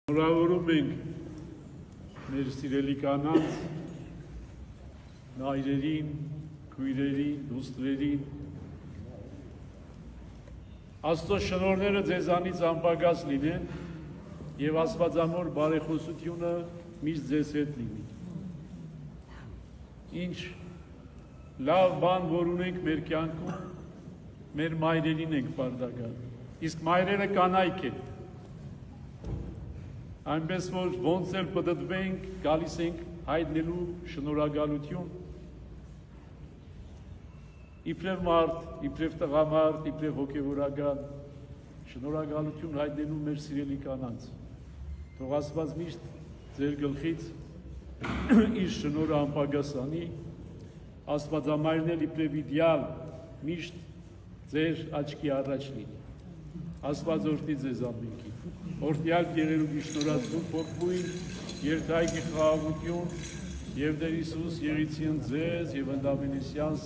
Շնորհավորում ենք մեր սիրելի կանանց, նայրերին, քույրերին, դուստրերին։ Աստծո շնորհները ձեզանից անպագաս լինեն եւ Աստվածամոր բարեխոսությունը միշտ ձեզ հետ լինի։ Ինչ լավ բան որ ունենք մեր կյանքում, մեր մայրերին ենք պարտական, իսկ մայրերը կանայք են։ Այնպես որ ոնց էլ պտտվենք, գալիս ենք հայտնելու շնորհակալություն իբրև մարդ, իբրև տղամարդ, իբրև հոգևորական շնորհակալություն հայտնելու մեր սիրելի կանանց։ Թող Աստված միշտ ձեր գլխից իր շնորհը անպագաս անի, Աստվածամայրն էլ իբրև իդեալ միշտ ձեր աչքի առաջ լինի։ Աստված օրհնի ձեզ ամենքին։ Օրհնյալ Գերերուգի շնորհածուն փոխվույն երթայքի խաղաղություն եւ Տեր Հիսուս եղիցին ձեզ եւ ընդամենեսյան